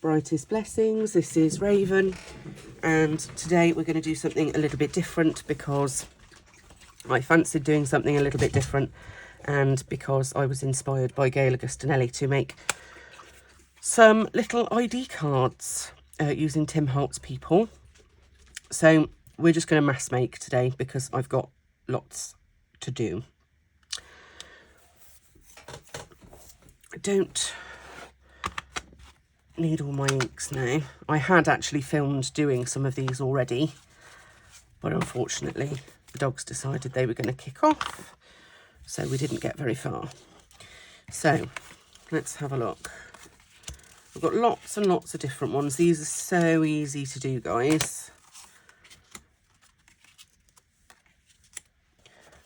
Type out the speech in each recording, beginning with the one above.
Brightest Blessings. This is Raven, and today we're going to do something a little bit different because I fancied doing something a little bit different, and because I was inspired by Gail Augustinelli to make some little ID cards using Tim Holtz people. So we're just going to mass make today because I've got lots to do. I don't need all my inks now. I had actually filmed doing some of these already, but unfortunately the dogs decided they were going to kick off, so we didn't get very far. So let's have a look. I've got lots and lots of different ones. These are so easy to do, guys.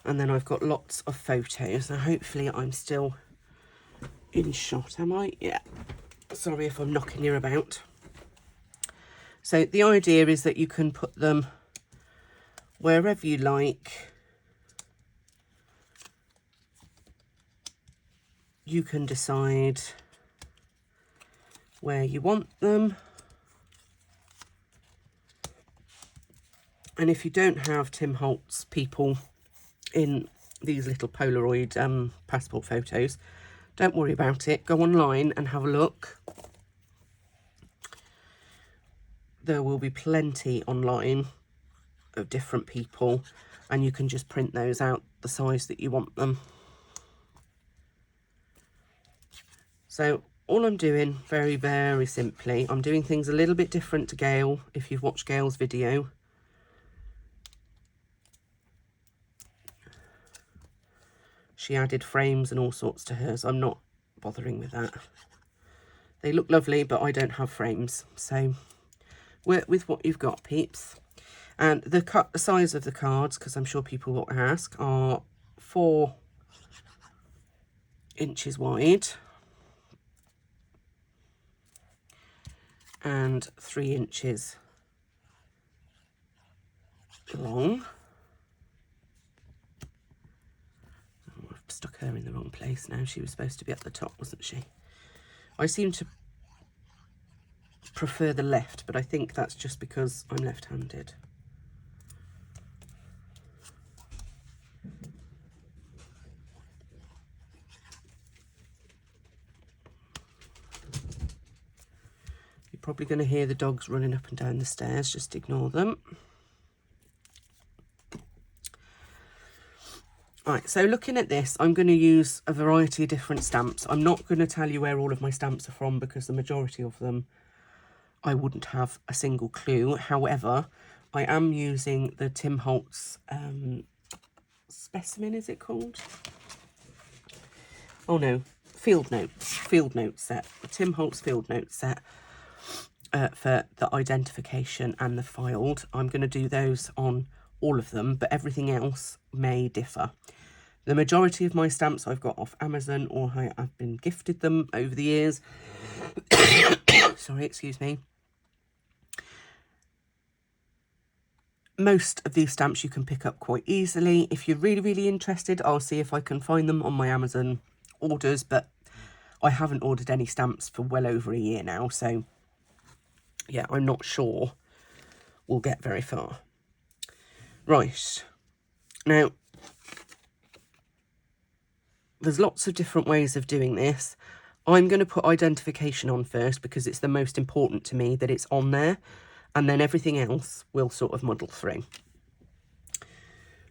And then I've got lots of photos. Now hopefully I'm still in shot, am I? Yeah. Sorry if I'm knocking you about. So the idea is that you can put them wherever you like. You can decide where you want them. And if you don't have Tim Holtz people in these little Polaroid passport photos, don't worry about it. Go online and have a look. There will be plenty online of different people, and you can just print those out the size that you want them. So all I'm doing, very, very simply, I'm doing things a little bit different to Gail, if you've watched Gail's video. She added frames and all sorts to hers. I'm not bothering with that. They look lovely, but I don't have frames. So work with what you've got, peeps. And the size of the cards, because I'm sure people will ask, are 4 inches wide and 3 inches long. I've stuck her in the wrong place now. She was supposed to be at the top, wasn't she? I seem to prefer the left, but I think that's just because I'm left-handed. You're probably going to hear the dogs running up and down the stairs. Just ignore them. Right, so looking at this, I'm going to use a variety of different stamps. I'm not going to tell you where all of my stamps are from because the majority of them I wouldn't have a single clue. However, I am using the Tim Holtz specimen, is it called? Oh no, field notes set. The Tim Holtz field notes set for the identification and the filed. I'm going to do those on all of them, but everything else may differ. The majority of my stamps I've got off Amazon, or I've been gifted them over the years. Sorry, excuse me. Most of these stamps you can pick up quite easily. If you're really, really interested, I'll see if I can find them on my Amazon orders, but I haven't ordered any stamps for well over a year now, so yeah, I'm not sure we'll get very far. Right, now there's lots of different ways of doing this. I'm going to put identification on first because it's the most important to me that it's on there, and then everything else will sort of muddle through.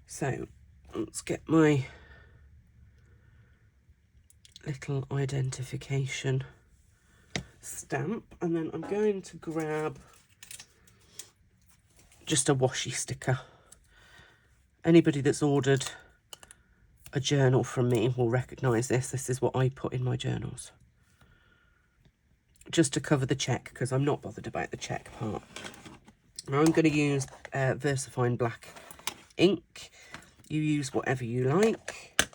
So let's get my little identification stamp, and then I'm going to grab just a washi sticker. Anybody that's ordered a journal from me will recognise this. This is what I put in my journals, just to cover the check, because I'm not bothered about the check part. Now I'm going to use VersaFine black ink. You use whatever you like.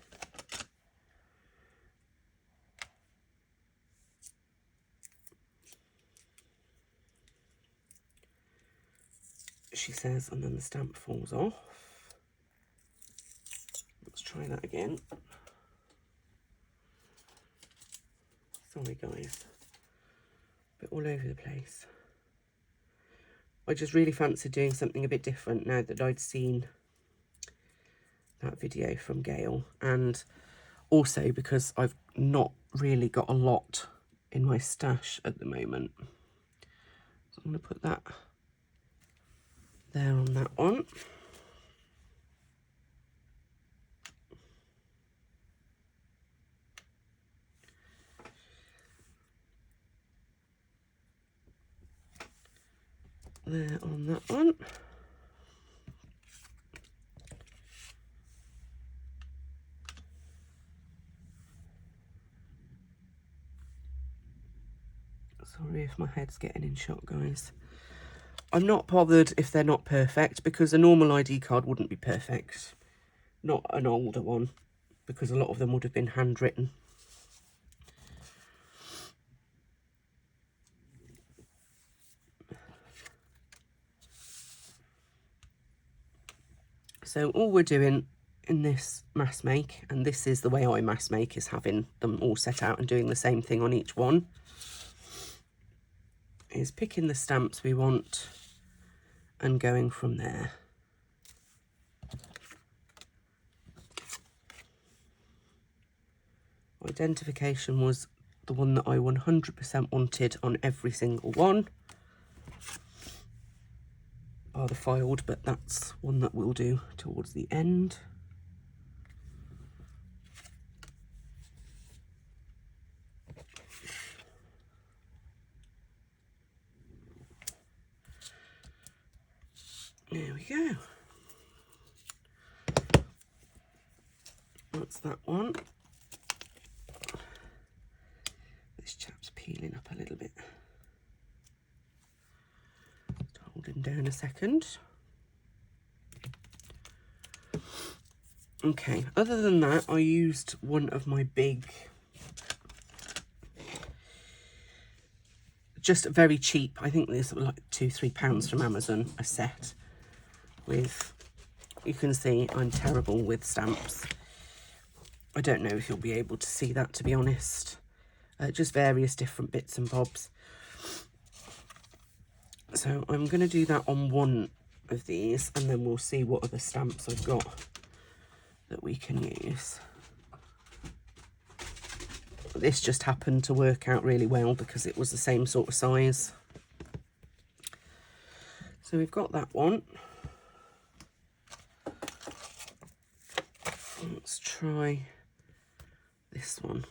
She says, and then the stamp falls off. Let's try that again. Sorry guys. bit all over the place. I just really fancied doing something a bit different now that I'd seen that video from Gail, and also because I've not really got a lot in my stash at the moment. So I'm going to put that there on that one. There on that one. Sorry if my head's getting in shot, guys. I'm not bothered if they're not perfect, because a normal ID card wouldn't be perfect. Not an older one, because a lot of them would have been handwritten. So all we're doing in this mass make, and this is the way I mass make, is having them all set out and doing the same thing on each one, is picking the stamps we want and going from there. Identification was the one that I 100% wanted on every single one. Are the filed, but that's one that we'll do towards the end. There we go. That's that one. This chap's peeling up a little bit. Just hold him down a second. Okay, other than that, I used one of my big, just very cheap, I think there's like £2-3 from Amazon, a set with, you can see I'm terrible with stamps. I don't know if you'll be able to see that, to be honest. Just various different bits and bobs. So I'm going to do that on one of these, and then we'll see what other stamps I've got that we can use. This just happened to work out really well because it was the same sort of size. So we've got that one. Let's try this one.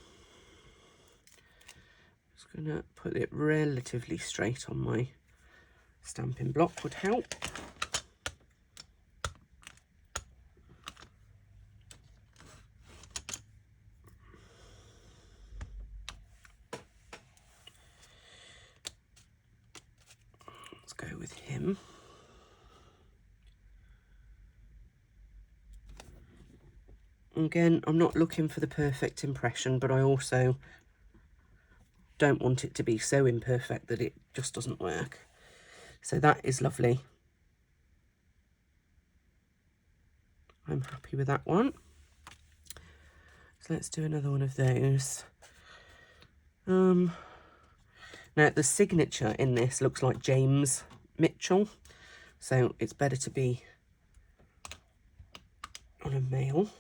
Just gonna put it relatively straight on my stamping block, would help. Let's go with him. Again, I'm not looking for the perfect impression, but I also don't want it to be so imperfect that it just doesn't work. So that is lovely. I'm happy with that one. So let's do another one of those. Now the signature in this looks like James Mitchell, so it's better to be on a male.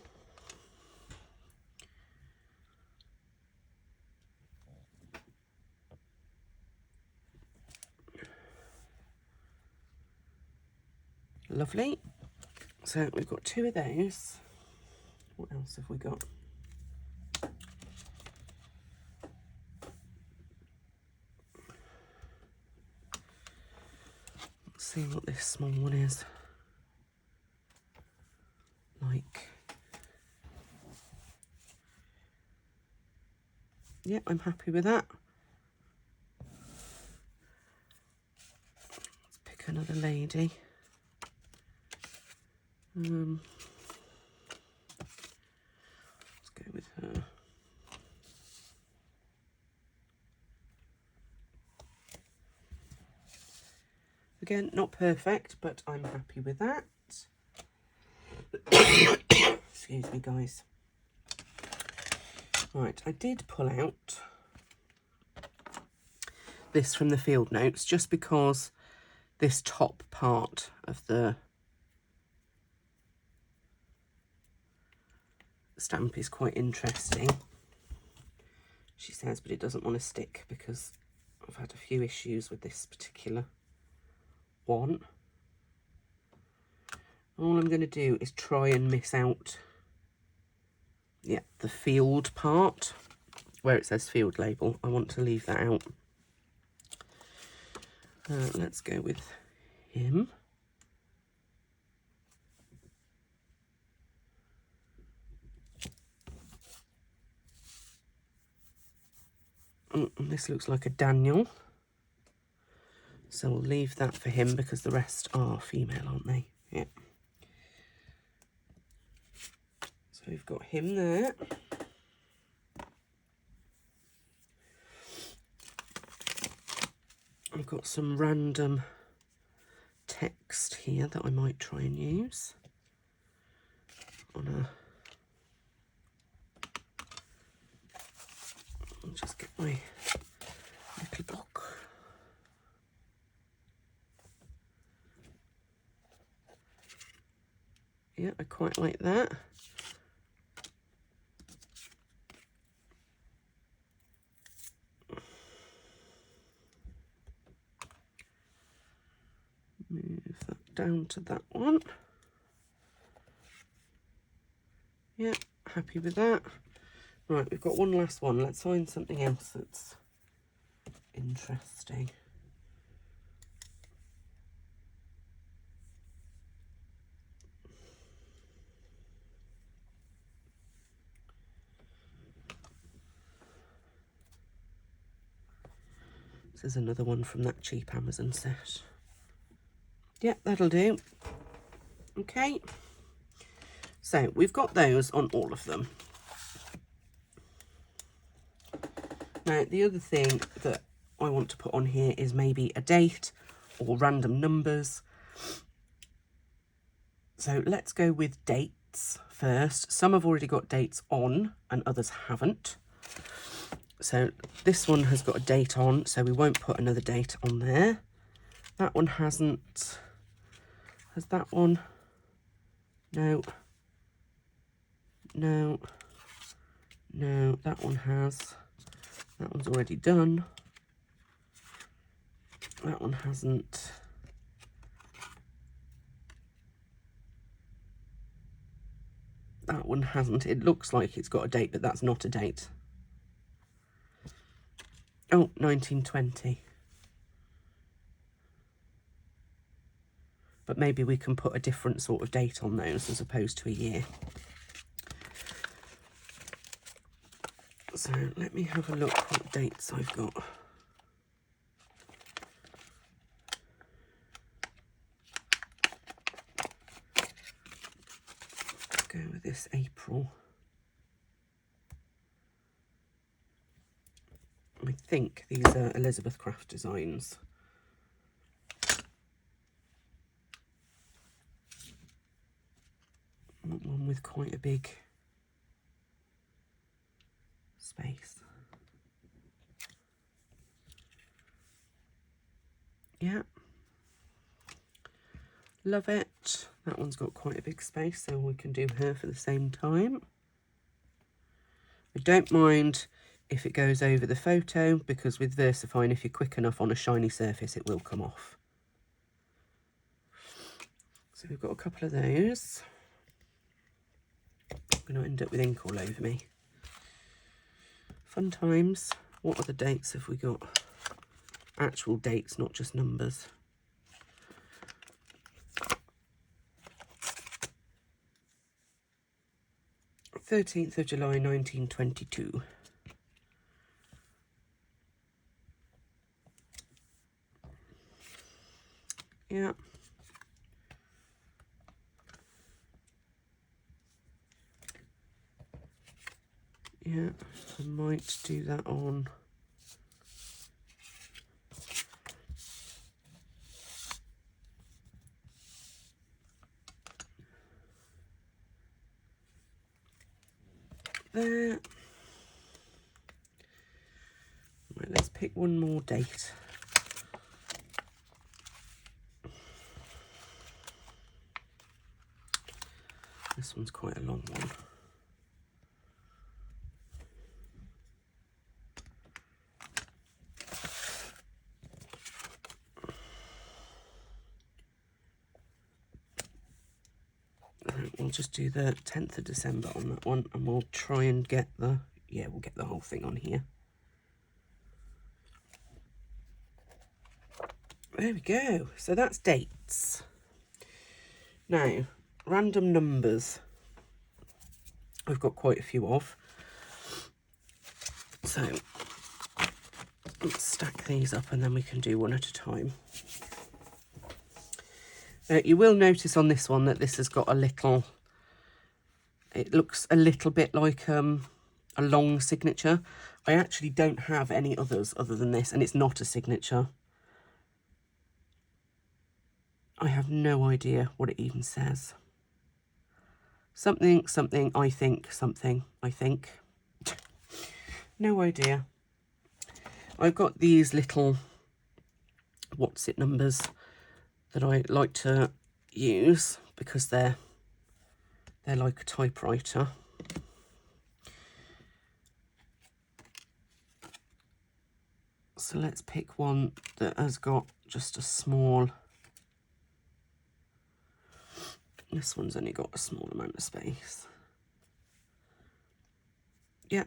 Lovely. So we've got two of those. What else have we got? Let's see what this small one is like. Yeah, I'm happy with that. Let's pick another lady. Let's go with her. Again, not perfect, but I'm happy with that. Excuse me, guys. Right, I did pull out this from the field notes just because this top part of the stamp is quite interesting, she says, but it doesn't want to stick because I've had a few issues with this particular one. All I'm going to do is try and miss out, yeah, the field part where it says field label. I want to leave that out. Let's go with him. This looks like a Daniel, so we'll leave that for him because the rest are female, aren't they? Yeah. So we've got him there. I've got some random text here that I might try and use on a... I'll just get my little block. Yeah, I quite like that. Move that down to that one. Yeah, happy with that. Right, we've got one last one. Let's find something else that's interesting. This is another one from that cheap Amazon set. Yeah, that'll do. Okay. So we've got those on all of them. Now, the other thing that I want to put on here is maybe a date or random numbers. So let's go with dates first. Some have already got dates on and others haven't. So this one has got a date on, so we won't put another date on there. That one hasn't. Has that one? No. No. No, that one has. That one's already done. That one hasn't. That one hasn't. It looks like it's got a date, but that's not a date. Oh, 1920. But maybe we can put a different sort of date on those as opposed to a year. So let me have a look what dates I've got. Go with this April. I think these are Elizabeth Craft designs. One with quite a big space. Yeah. Love it. That one's got quite a big space, so we can do her for the same time. I don't mind if it goes over the photo, because with VersaFine, if you're quick enough on a shiny surface, it will come off. So we've got a couple of those. I'm going to end up with ink all over me. Fun times. What other dates have we got? Actual dates, not just numbers. July 13th, 1922. Yeah. Yeah, I might do that on there. Right, let's pick one more date This one's quite a long one. We'll just do the 10th of December on that one, and we'll try and get the, yeah, we'll get the whole thing on here. There we go. So that's dates. Now, random numbers. I've got quite a few of. So let's stack these up and then we can do one at a time. You will notice on this one that this has got a little, it looks a little bit like a long signature. I actually don't have any others other than this, and it's not a signature. I have no idea what it even says. Something, something, I think, something, I think. No idea. I've got these little what's it numbers that I like to use because they're like a typewriter. So let's pick one that has got just a small, this one's only got a small amount of space. Yeah.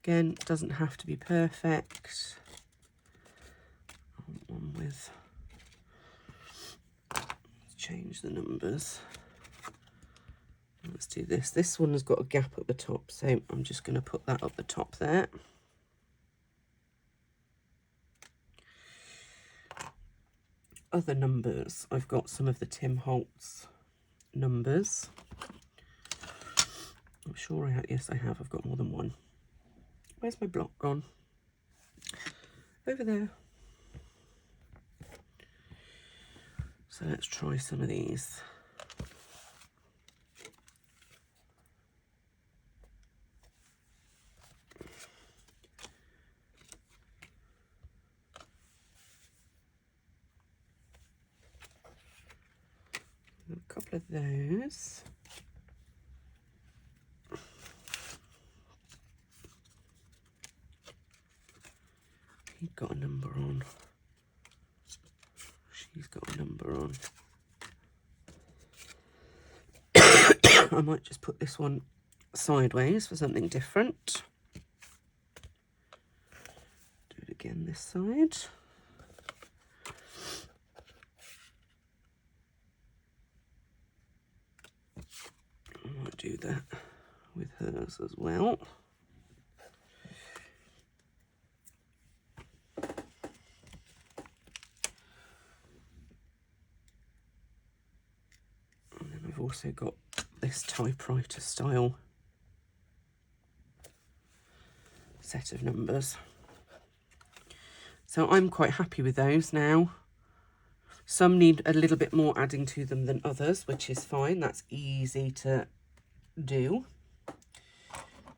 Again, doesn't have to be perfect. One with, let's change the numbers. Let's do this. This one has got a gap at the top, so I'm just going to put that up the top there. Other numbers. I've got some of the Tim Holtz numbers. I'm sure I have. Yes, I have. I've got more than one. Where's my block gone? Over there. So let's try some of these. A couple of those. He's got a number on. She's got a number on. I might just put this one sideways for something different. Do it again this side. I might do that with hers as well. And then I've also got this typewriter style set of numbers. So I'm quite happy with those now. Some need a little bit more adding to them than others, which is fine. That's easy to do.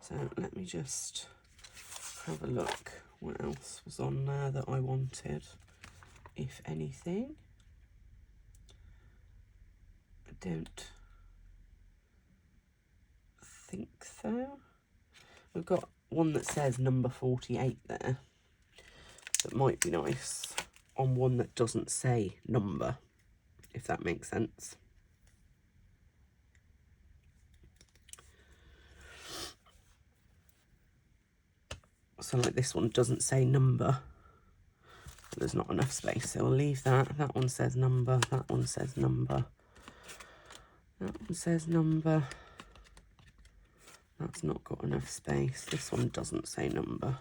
So let me just have a look what else was on there that I wanted, if anything. I don't think so. We've got one that says number 48 there. That might be nice on one that doesn't say number, if that makes sense. So like this one doesn't say number. There's not enough space, so we'll leave that. That one says number, that one says number. That one says number. That's not got enough space. This one doesn't say number.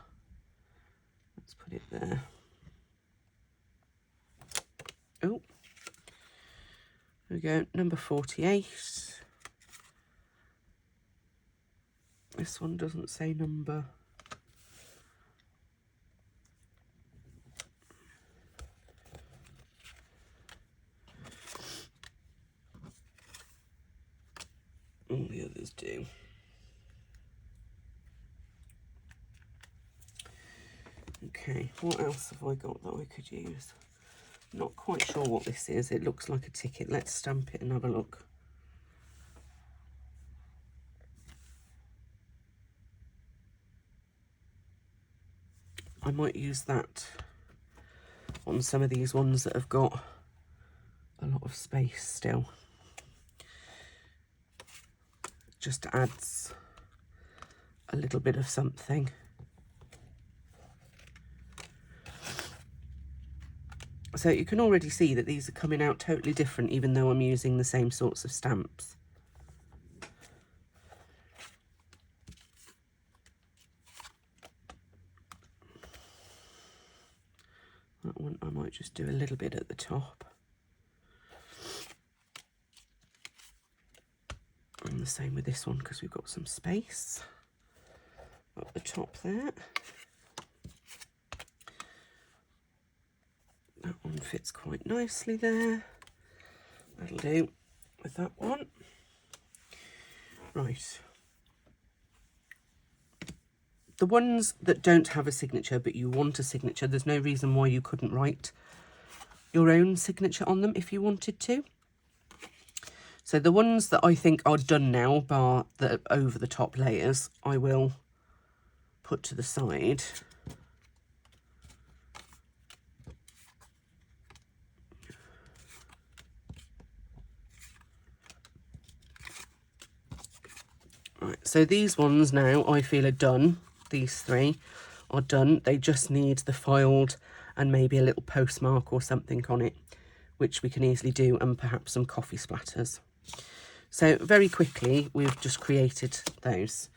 Let's put it there. Oh, there we go, number 48. This one doesn't say number. All the others do. Okay, what else have I got that I could use? Not quite sure what this is. It looks like a ticket. Let's stamp it and have a look. I might use that on some of these ones that have got a lot of space still. Just adds a little bit of something. So you can already see that these are coming out totally different, even though I'm using the same sorts of stamps. That one I might just do a little bit at the top. And the same with this one, because we've got some space up the top there. That one fits quite nicely there. That'll do with that one. Right. The ones that don't have a signature but you want a signature, there's no reason why you couldn't write your own signature on them if you wanted to. So the ones that I think are done now, bar the over the top layers, I will put to the side. Right, so these ones now I feel are done. These three are done. They just need the filed and maybe a little postmark or something on it, which we can easily do, and perhaps some coffee splatters. So very quickly, we've just created those.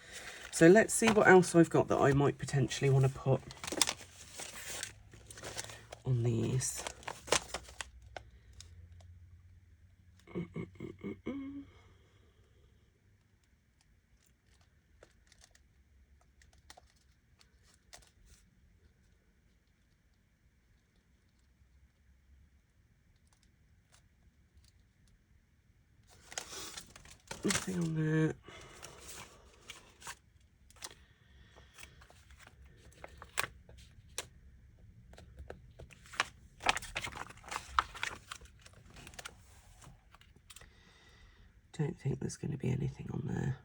So let's see what else I've got that I might potentially want to put on these. Nothing on there. Don't think there's going to be anything on there.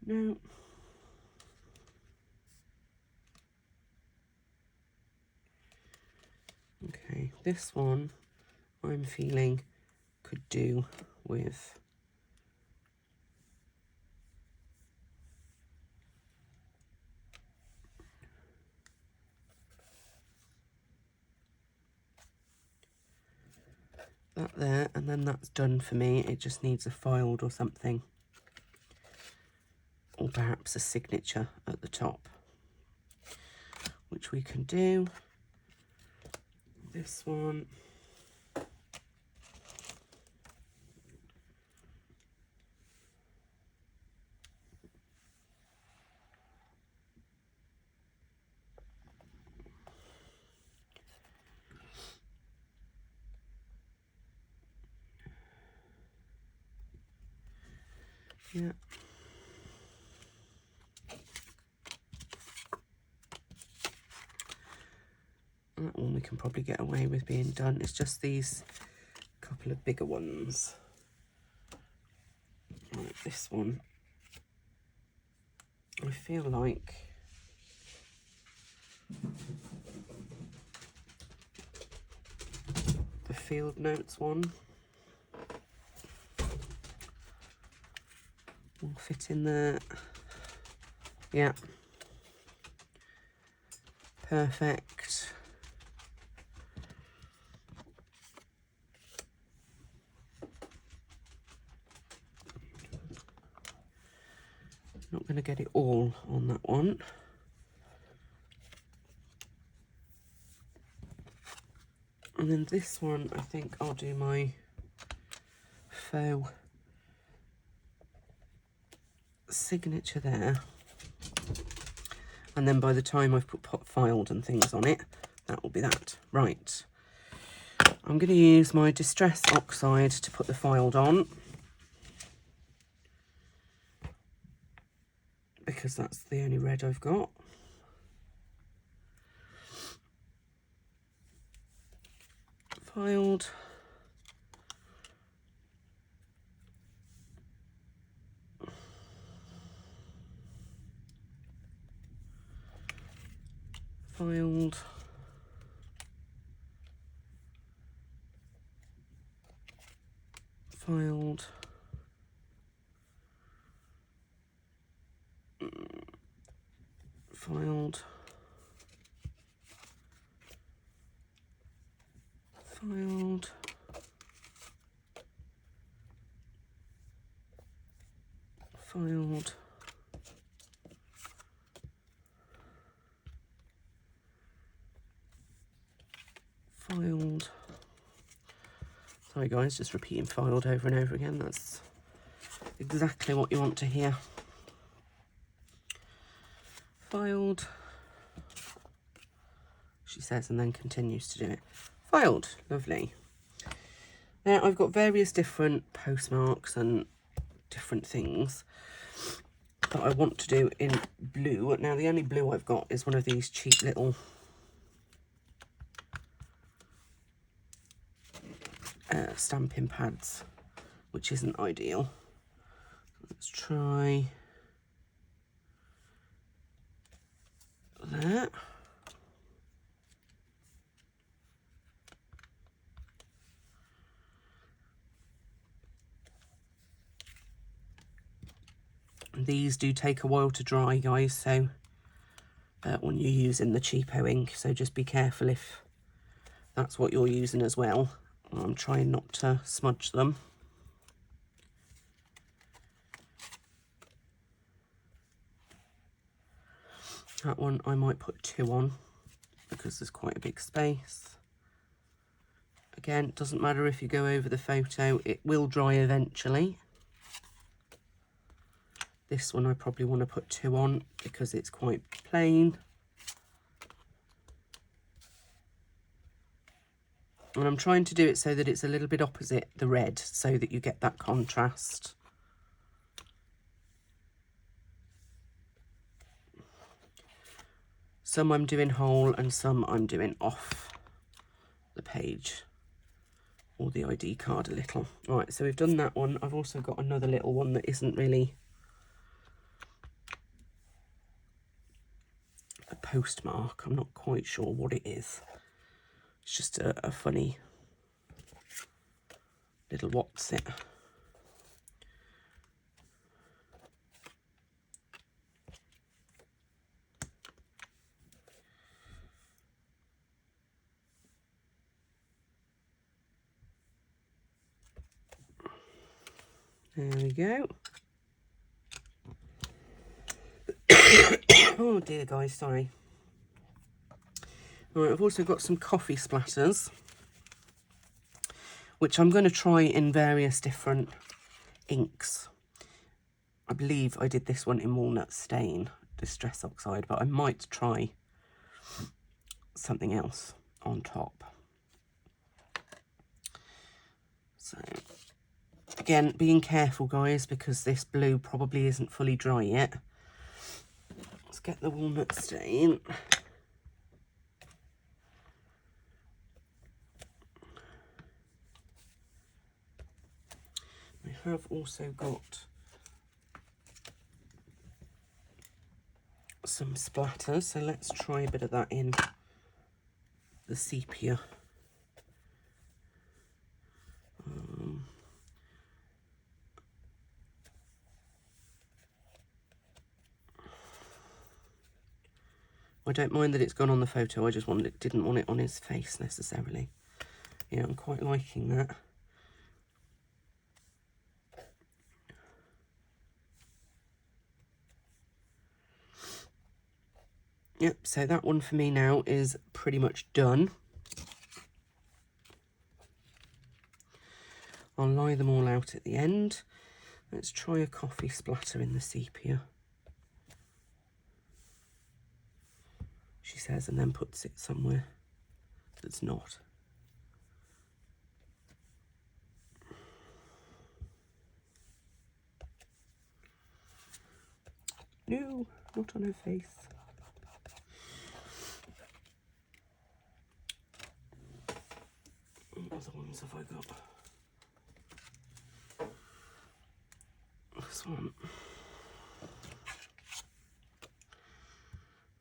No. Okay, this one I'm feeling could do with that there, and then that's done for me. It just needs a filed or something, or perhaps a signature at the top, which we can do. This one, yeah. That one we can probably get away with being done. It's just these couple of bigger ones. Right, this one, I feel like the field notes one will fit in there. Yeah, perfect. Not going to get it all on that one. And then this one, I think I'll do my faux signature there. And then by the time I've put filed and things on it, that will be that. Right. I'm going to use my Distress Oxide to put the filed on. because that's the only red I've got. Filed. Filed. Filed. Filed. Filed. Filed. Filed. Sorry guys, just repeating filed over and over again. That's exactly what you want to hear. Filed, she says, and then continues to do it. Filed, lovely. Now I've got various different postmarks and different things that I want to do in blue. Now the only blue I've got is one of these cheap little stamping pads, which isn't ideal. Let's try that. These do take a while to dry, guys, so when you're using the cheapo ink, so just be careful if that's what you're using as well. I'm trying not to smudge them. That one I might put 2 on because there's quite a big space. Again, it doesn't matter if you go over the photo, it will dry eventually. This one I probably want to put 2 on because it's quite plain. And I'm trying to do it so that it's a little bit opposite the red so that you get that contrast. Some I'm doing whole and some I'm doing off the page or the ID card a little. Right, so we've done that one. I've also got another little one that isn't really a postmark. I'm not quite sure what it is. It's just a funny little what's it. There we go. Oh dear guys, sorry. Right, I've also got some coffee splatters, which I'm going to try in various different inks. I believe I did this one in Walnut Stain, Distress Oxide, but I might try something else on top. So, again, being careful, guys, because this blue probably isn't fully dry yet. Let's get the Walnut Stain. I have also got some splatters, so let's try a bit of that in the sepia. I don't mind that it's gone on the photo, I just didn't want it on his face necessarily. Yeah, I'm quite liking that. Yep, so that one for me now is pretty much done. I'll lie them all out at the end. Let's try a coffee splatter in the sepia, she says, and then puts it somewhere that's not. No, not on her face. What other ones have I got? This one.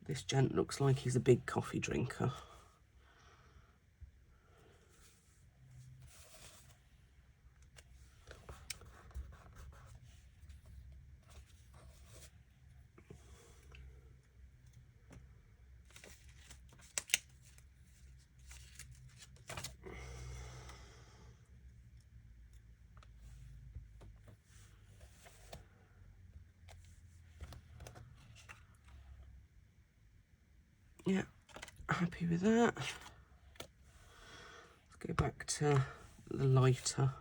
This gent looks like he's a big coffee drinker. Yeah, happy with that. Let's go back to the lighter.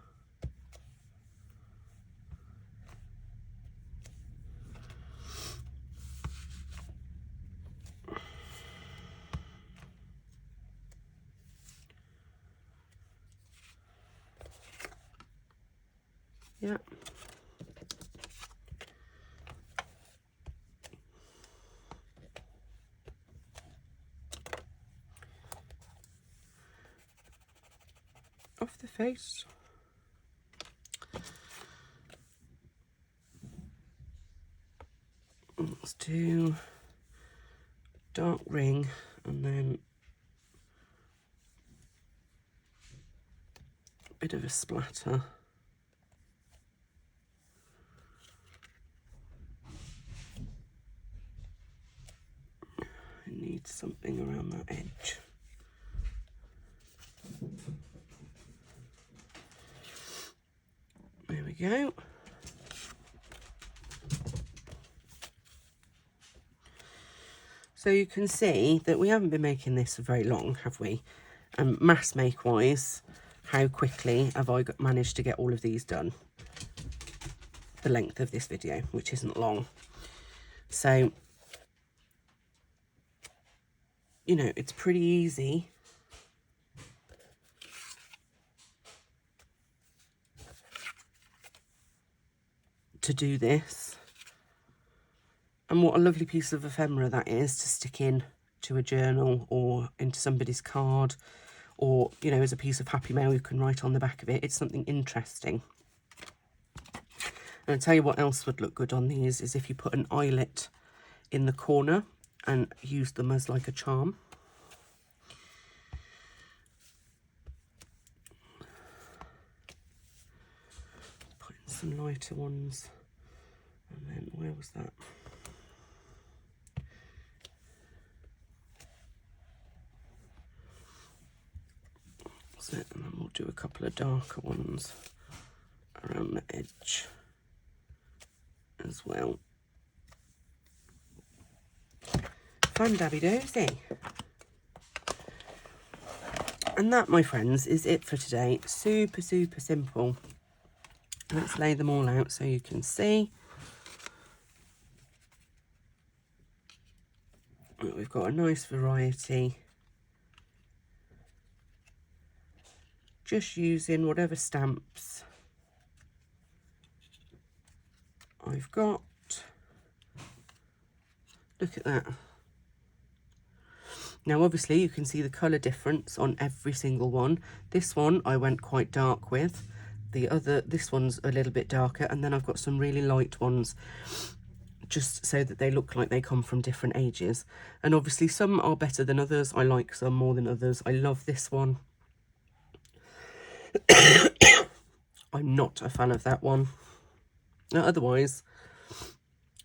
Yeah. Off the face. Let's do dark ring and then a bit of a splatter. I need something around that edge. There we go. So you can see that we haven't been making this for very long, have we? Mass make wise, how quickly have I managed to get all of these done? The length of this video, which isn't long. So, you know, it's pretty easy to do this. And what a lovely piece of ephemera that is to stick in to a journal or into somebody's card, or, you know, as a piece of happy mail you can write on the back of it. It's something interesting. And I'll tell you what else would look good on these is if you put an eyelet in the corner and use them as like a charm. Put in some lighter ones. And then, where was that? That's it, and then we'll do a couple of darker ones around the edge as well. Fun dabby dozy. And that, my friends, is it for today. Super, super simple. Let's lay them all out so you can see. We've got a nice variety. Just using whatever stamps I've got. Look at that. Now obviously you can see the colour difference on every single one. This one I went quite dark with. This one's a little bit darker, and then I've got some really light ones just so that they look like they come from different ages. And obviously some are better than others. I like some more than others. I love this one. I'm not a fan of that one. Now, otherwise,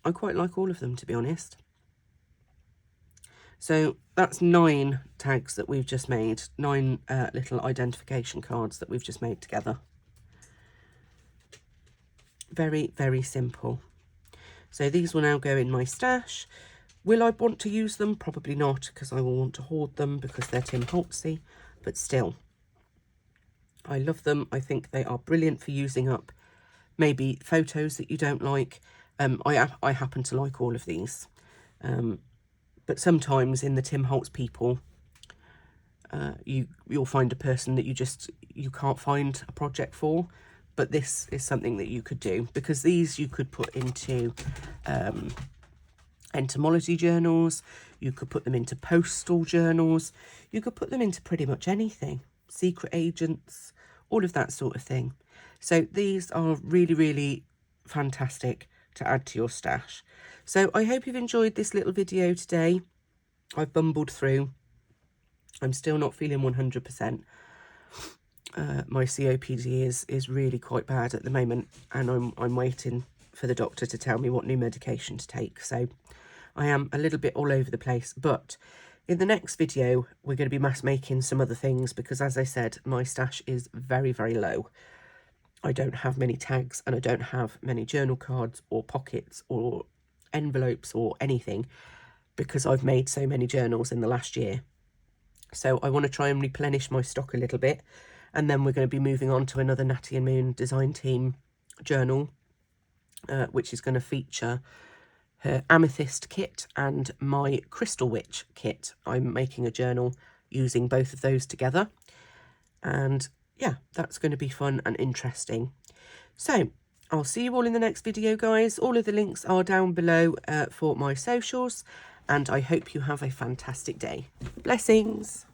I quite like all of them, to be honest. So that's 9 tags that we've just made, 9 little identification cards that we've just made together. Very, very simple. So these will now go in my stash. Will I want to use them? Probably not, because I will want to hoard them because they're Tim Holtzy, but still. I love them. I think they are brilliant for using up maybe photos that you don't like. I happen to like all of these. But sometimes in the Tim Holtz people, you'll find a person that you can't find a project for. But this is something that you could do, because these you could put into entomology journals, you could put them into postal journals, you could put them into pretty much anything, secret agents, all of that sort of thing. So these are really, really fantastic to add to your stash. So I hope you've enjoyed this little video today. I've bumbled through. I'm still not feeling 100%. My COPD is really quite bad at the moment, and I'm waiting for the doctor to tell me what new medication to take. So I am a little bit all over the place, but in the next video we're going to be mass making some other things, because as I said, my stash is very, very low. I don't have many tags, and I don't have many journal cards or pockets or envelopes or anything, because I've made so many journals in the last year. So I want to try and replenish my stock a little bit, and then we're going to be moving on to another Natty and Moon design team journal, which is going to feature her amethyst kit and my crystal witch kit. I'm making a journal using both of those together, and yeah, that's going to be fun and interesting. So I'll see you all in the next video, guys. All of the links are down below for my socials, and I hope you have a fantastic day. Blessings.